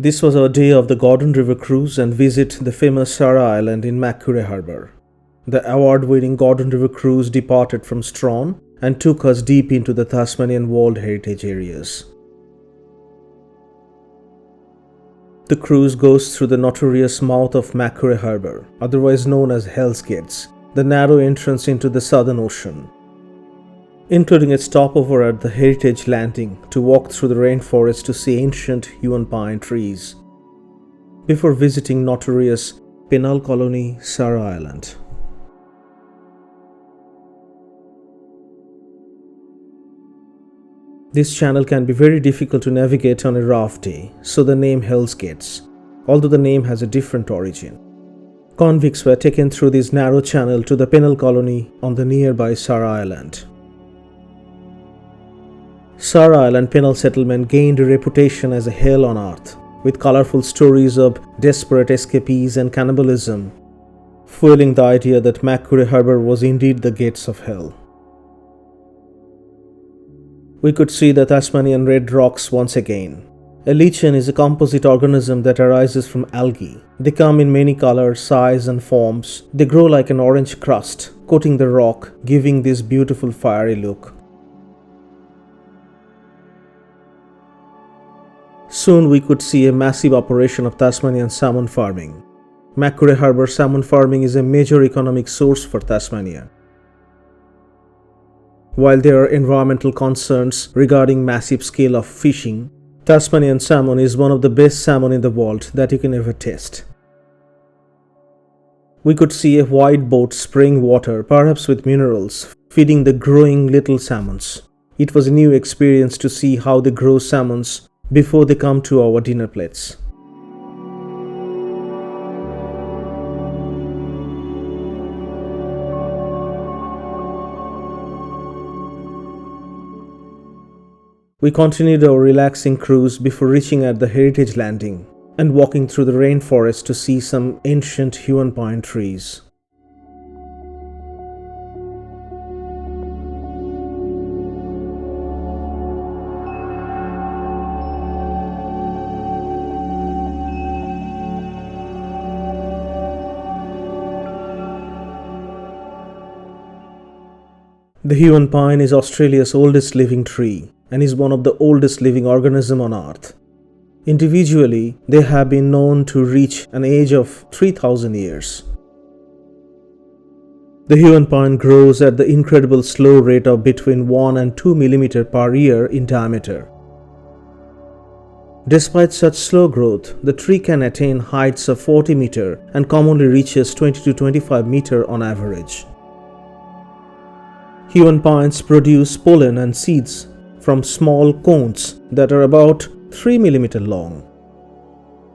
This was our day of the Gordon River cruise and visit the famous Sarah Island in Macquarie Harbour. The award-winning Gordon River cruise departed from Strahan and took us deep into the Tasmanian World Heritage areas. The cruise goes through the notorious mouth of Macquarie Harbour, otherwise known as Hell's Gates, the narrow entrance into the Southern Ocean, including a stopover at the Heritage Landing to walk through the rainforest to see ancient Huon Pine trees, before visiting notorious Penal colony Sarah Island. This channel can be very difficult to navigate on a rough day, so the name Hell's Gates, although the name has a different origin. Convicts were taken through this narrow channel to the Penal colony on the nearby Sarah Island. Sarah Island penal settlement gained a reputation as a hell on earth, with colorful stories of desperate escapees and cannibalism, fueling the idea that Macquarie Harbour was indeed the gates of hell. We could see the Tasmanian red rocks once again. A lichen is a composite organism that arises from algae. They come in many colors, size and forms. They grow like an orange crust, coating the rock, giving this beautiful fiery look. Soon we could see a massive operation of Tasmanian salmon farming. Macquarie Harbour salmon farming is a major economic source for Tasmania. While there are environmental concerns regarding massive scale of fishing, Tasmanian salmon is one of the best salmon in the world that you can ever taste. We could see a white boat spraying water, perhaps with minerals, feeding the growing little salmons. It was a new experience to see how they grow salmons before they come to our dinner plates. We continued our relaxing cruise before reaching at the Heritage Landing and walking through the rainforest to see some ancient Huon Pine trees. The Huon Pine is Australia's oldest living tree and is one of the oldest living organisms on Earth. Individually, they have been known to reach an age of 3,000 years. The Huon Pine grows at the incredible slow rate of between 1 and 2 mm per year in diameter. Despite such slow growth, the tree can attain heights of 40 meters and commonly reaches 20 to 25 meters on average. Huon pines produce pollen and seeds from small cones that are about 3 mm long.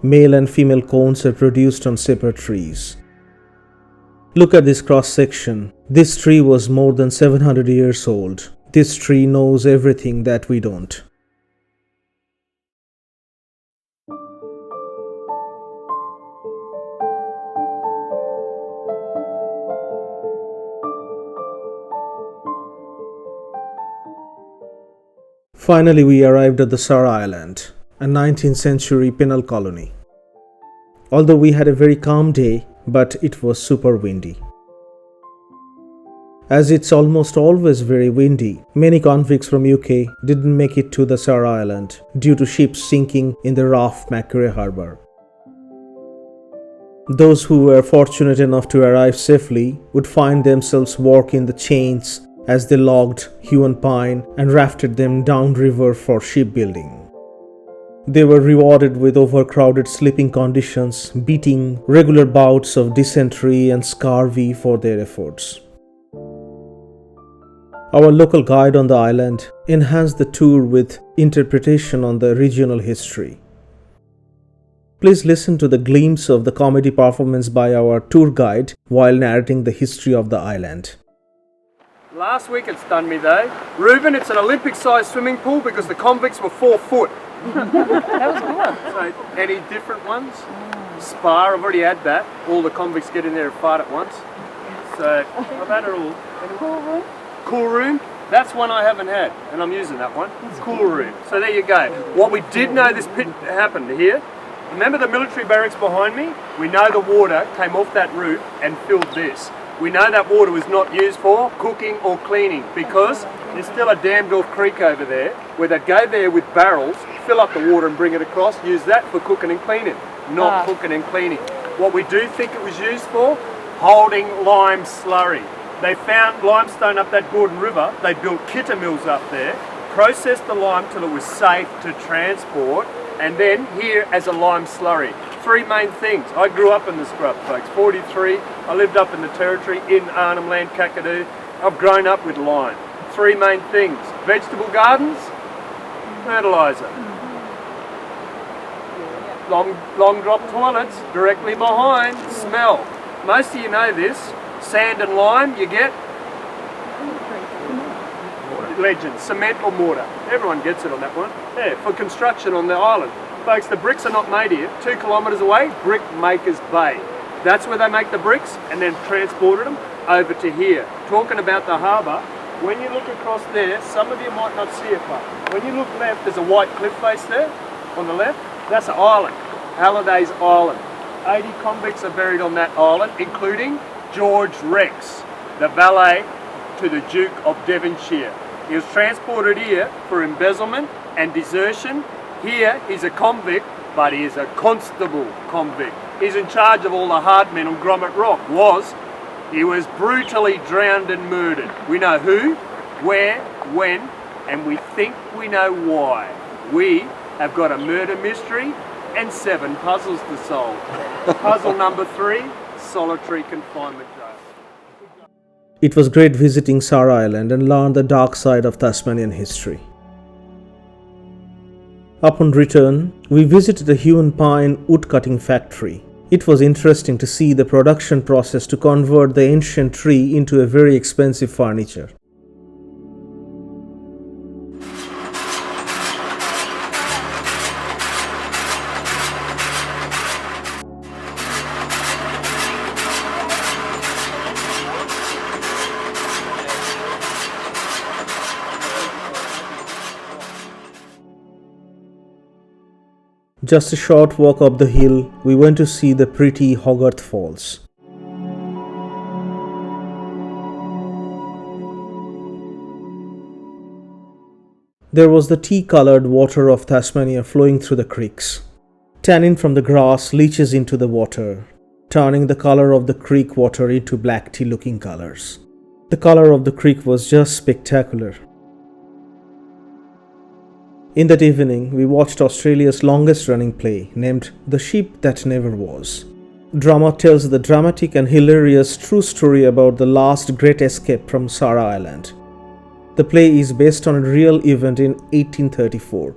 Male and female cones are produced on separate trees. Look at this cross section. This tree was more than 700 years old. This tree knows everything that we don't. Finally, we arrived at the Sarah Island, a 19th century penal colony. Although we had a very calm day, but it was super windy. As it's almost always very windy, many convicts from UK didn't make it to the Sarah Island due to ships sinking in the rough Macquarie Harbour. Those who were fortunate enough to arrive safely would find themselves working the chains as they logged Huon Pine and rafted them downriver for shipbuilding. They were rewarded with overcrowded sleeping conditions, beating, regular bouts of dysentery and scurvy for their efforts. Our local guide on the island enhanced the tour with interpretation on the regional history. Please listen to the glimpse of the comedy performance by our tour guide while narrating the history of the island. Last week it stunned me though. Reuben, it's an Olympic-sized swimming pool because the convicts were 4 foot. That was good. So, any different ones? Spa, I've already had that. All the convicts get in there and fart at once. So, I've had it all. Cool room. Cool room, that's one I haven't had, and I'm using that one. Cool room. So there you go. What we did know this pit happened here Remember the military barracks behind me? We know the water came off that roof and filled this. We know that water was not used for cooking or cleaning because there's still a dammed off creek over there where they'd go there with barrels, fill up the water and bring it across, use that for cooking and cleaning, not cooking and cleaning. What we do think it was used for, holding lime slurry. They found limestone up that Gordon River, they built kitter mills up there, processed the lime till it was safe to transport, and then here as a lime slurry. Three main things. I grew up in the scrub, folks, 43. I lived up in the territory in Arnhem Land, Kakadu. I've grown up with lime. Three main things. Vegetable gardens, fertiliser. Long drop toilets directly behind, smell. Most of you know this. Sand and lime, you get legend, cement or mortar. Everyone gets it on that one. Yeah, for construction on the island. Folks, the bricks are not made here. 2 kilometres away, Brickmakers Bay. That's where they make the bricks and then transported them over to here. Talking about the harbour, when you look across there, some of you might not see it, but when you look left, there's a white cliff face there on the left. That's an island, Halliday's Island. 80 convicts are buried on that island, including George Rex, the valet to the Duke of Devonshire. He was transported here for embezzlement and desertion. Here he's a convict, but he is a constable convict. He's in charge of all the hard men on Grommet Rock. He was brutally drowned and murdered. We know who, where, when, and we think we know why. We have got a murder mystery and 7 puzzles to solve. Puzzle number 3, solitary confinement jail. It was great visiting Sarah Island and learn the dark side of Tasmanian history. Upon return, we visited the Huon Pine woodcutting factory. It was interesting to see the production process to convert the ancient tree into a very expensive furniture. Just a short walk up the hill, we went to see the pretty Hogarth Falls. There was the tea-coloured water of Tasmania flowing through the creeks. Tannin from the grass leaches into the water, turning the colour of the creek water into black tea-looking colours. The colour of the creek was just spectacular. In that evening, we watched Australia's longest running play named The Ship That Never Was. Drama tells the dramatic and hilarious true story about the last great escape from Sarah Island. The play is based on a real event in 1834.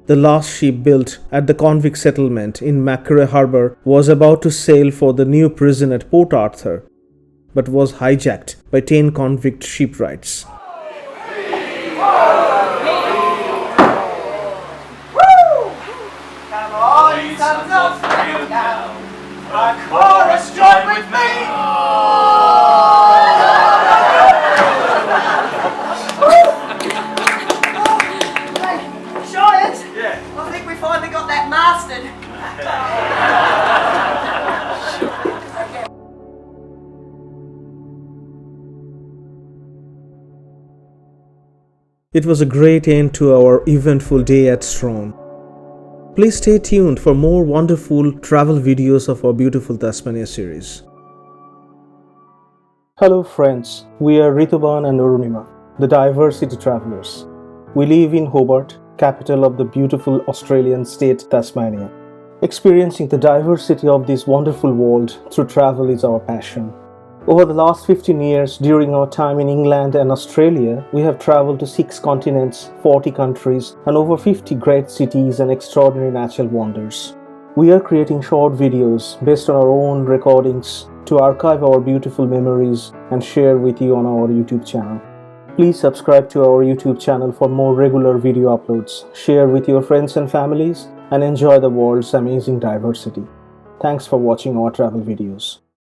The last ship built at the Convict settlement in Macquarie Harbour was about to sail for the new prison at Port Arthur, but was hijacked by 10 convict shipwrights. Sons of freedom, a chorus join with me. Giant, yeah. I think we finally got that mastered. It was a great end to our eventful day at Strahan. Please stay tuned for more wonderful travel videos of our beautiful Tasmania series. Hello friends, we are Rituban and Arunima, the diversity travelers. We live in Hobart, capital of the beautiful Australian state Tasmania. Experiencing the diversity of this wonderful world through travel is our passion. Over the last 15 years, during our time in England and Australia, we have traveled to 6 continents, 40 countries, and over 50 great cities and extraordinary natural wonders. We are creating short videos based on our own recordings to archive our beautiful memories and share with you on our YouTube channel. Please subscribe to our YouTube channel for more regular video uploads, share with your friends and families, and enjoy the world's amazing diversity. Thanks for watching our travel videos.